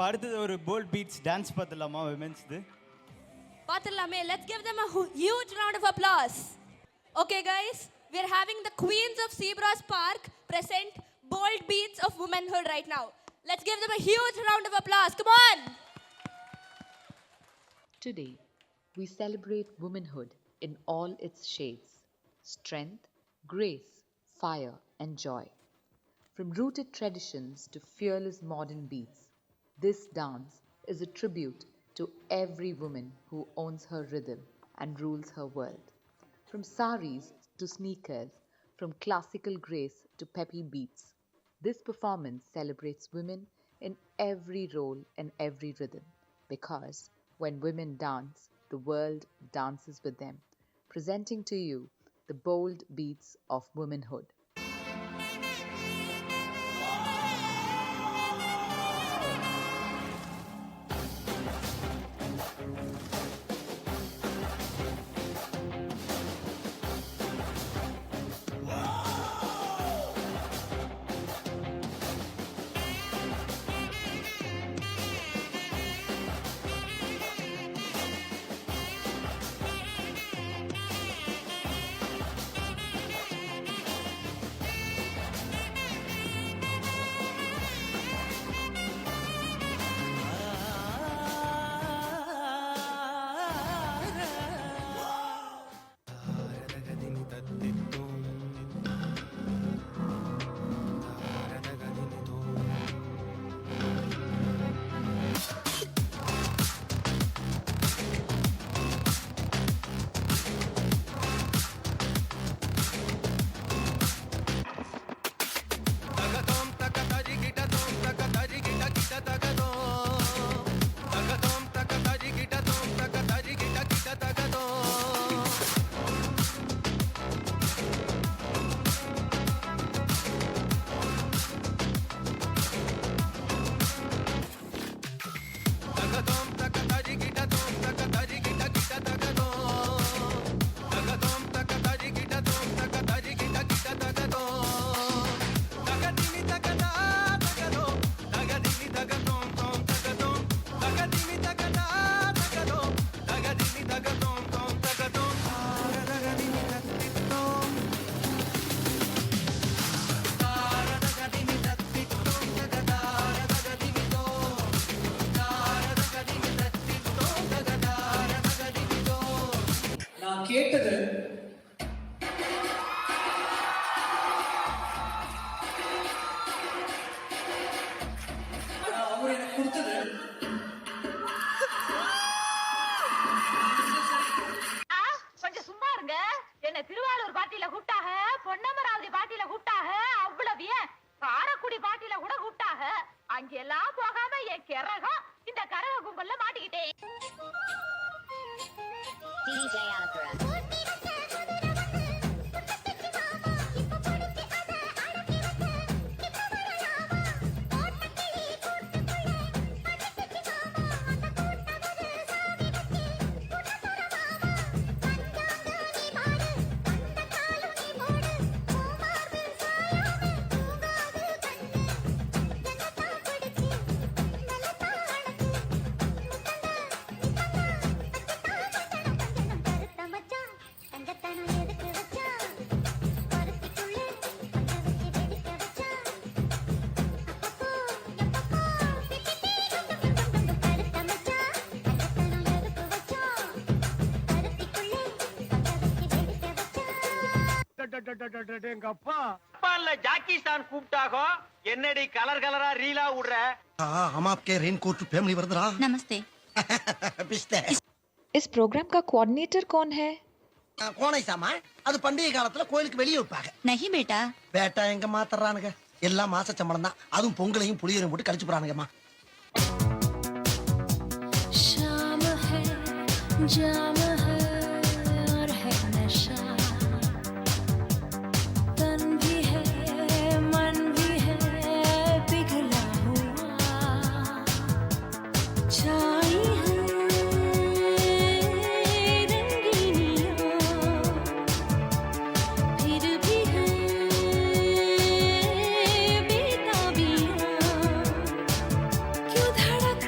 இப்போ அடுத்தது ஒரு போல்ட் பீட்ஸ் டான்ஸ் பார்த்துடலாமா விமென்ஸ்து? பார்த்துடலாமே. Let's give them a huge round of applause. Okay guys, we are having the queens of Seabras Park present bold beats of womanhood right now. Let's give them a huge round of applause. Come on. Today, we celebrate womanhood in all its shades: strength, grace, fire, and joy. From rooted traditions to fearless modern beats, this dance is a tribute to every woman who owns her rhythm and rules her world. From saris to sneakers, from classical grace to peppy beats, this performance celebrates women in every role and every rhythm, because when women dance, the world dances with them. Presenting to you the bold beats of womanhood. கேட்டது அவர் எனக்கு கொடுத்தது கொஞ்சம் சும்மா இருங்க. என்ன திருவாரூர் பாட்டியில கூப்பிட்டாக, பொன்னமராவதி பாட்டியில கூப்பிட்டாக, அவ்வளவு ஏன் காரக்குடி பாட்டியில கூட கூப்பிட்டாக. அங்கெல்லாம் போகாம என் கிறகம் இந்த கரக கும்பல்ல மாட்டிக்கிட்டேன். DJ Alakura. எங்க அப்பா அப்பா இல்ல ஜாக்கிஸ்தான் கூப்பிட்டாகோ. என்னடி கலர் கலரா ரீலா விடுற? हम आपके रेनकोट फैमिली वर्दरा नमस्ते। इस प्रोग्राम का कोऑर्डिनेटर कौन है? கோனை சாமா அது பண்டிகை காலத்துல கோயிலுக்கு வெளியே வைப்பாங்க. नहीं बेटा। பேட்டா எங்க மாத்தறானுங்க, எல்லாம் மாச சம்பளம் தான். அதுவும் பொங்கலையும் புளியரையும் போட்டு கழிச்சு போறானுங்கம்மா. शाम है जाम है और है नशा, तन भी है मन भी है पिघला हुआ, छाई है रंगीनियां फिर भी है बेताबियां, क्यों धड़क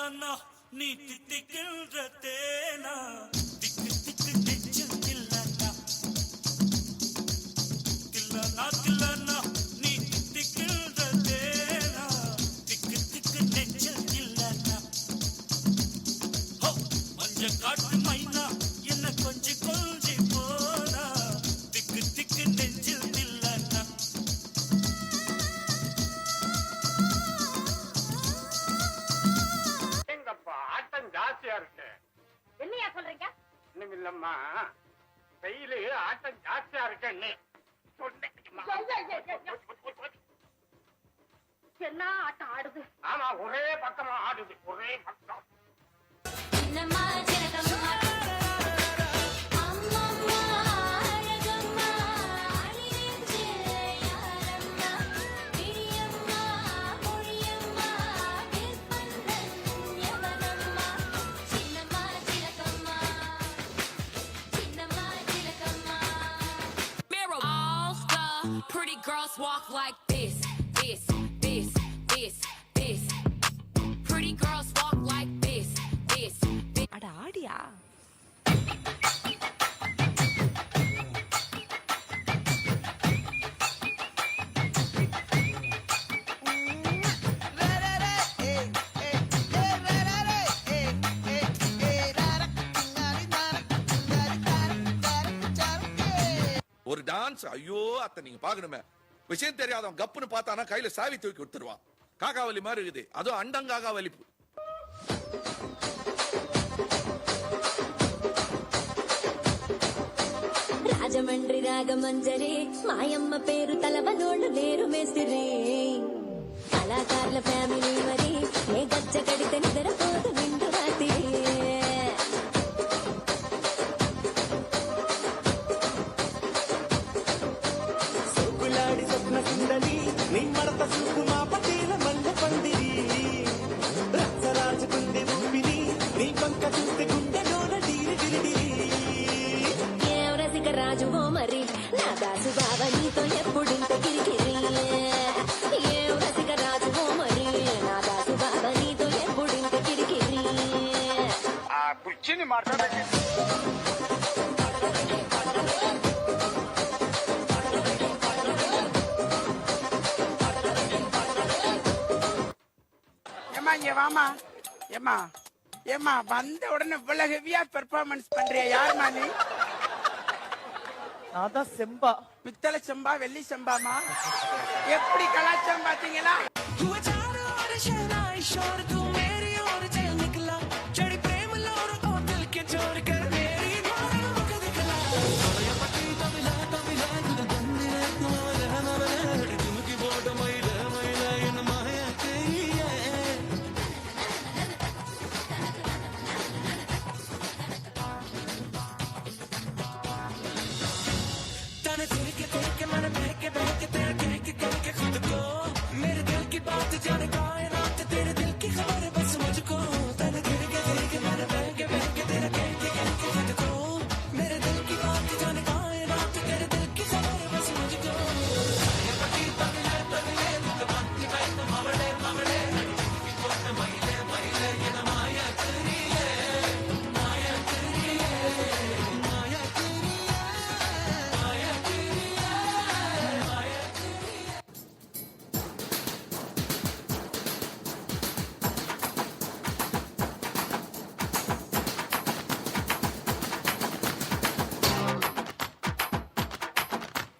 நானா நீ தித்திக்கின்ற தேனா திக்கு திக்கு நெஞ்சில் தில்லனா தில்லனா நீ தித்திக்கின்ற தேனா திக்கு திக்கு நெஞ்சில் தில்லனா ஹோ மஞ்ச காட்டு மைனா என்ன கொஞ்சி கொஞ்சி போனா திக்கு திக்கு நெஞ்சில் தில்லனா எங்கப்பா ஆட்டம் ஜாஸ்தியா இருக்கு. என்னையா சொல்றீங்க? இன்னும் இல்லம்மா, வெயிலு ஆட்டம் ஜாஸ்தியா இருக்குன்னு சொன்னேன். என்ன ஆட்டம் ஆடுது? ஆமா, ஒரே பக்கமா ஆடுது, ஒரே பக்கம். சின்னம்மா சின்னம்மா அம்மம்மா அழகம்மா அழிஞ்சே யாரம்மா பிரியம்மா மொழியம்மா விற்பந்தன் யவனம்மா சின்னம்மா சிலக்கம்மா All the pretty girls walk like this, this, this, this, this. Pretty girls walk like this, this, this. அட ஆடியா? ஒரு டான்ஸ் ஐயோ அத்தை நீங்க பாக்கணுமே. விஷயம் தெரியாதவன் கப்புன்னு பார்த்தானா கையில சாவி தூக்கி கொடுத்துருவான். காக்காவலி மாதிரி இருக்குது, அதுவும் அண்டங்காகா வலிப்பு. రాజమండ్రి రాగమంజరి మాయమ్మ పేరు తలవనోళ్ళు లేరు మేస్తిరి కళాకారుల ఫ్యామిలీ మరి ఏ గజ్జ కడితే నిద్రపోదు నిండు రాత్రి సూపులాడి స్వప్న సుందరి నీ మడత చూపు మా పటేల మల్ల పందిరి రసరాజుకుంది ఊపిరి నీ పంక చూస్తే గుండె డోల డీరి డిరిడిరి ఏం రసిక రాజువో మరి నా దాసు బావ నీతో ఎప్పుడింత కిరికిరి ఏం రసిక రాజువో మరి నా దాసు బావ నీతో ఎప్పుడింత కిరికిరి ఆ కుర్చీని మాట్లాడండి. ஏமா இங்க வாமா. ஏமா ஏமா வந்த உடனே இவ்வளவு ஹெவியா பெர்ஃபார்மன்ஸ் பண்றிய? யாருமா நீ? அதான் செம்பா. பித்தளை செம்பா வெள்ளி செம்பாமா? எப்படி கலாச்சாரம் பாத்தீங்களா?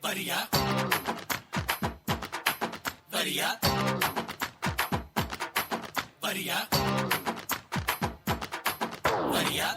வரியா வரியா வரியா வரியா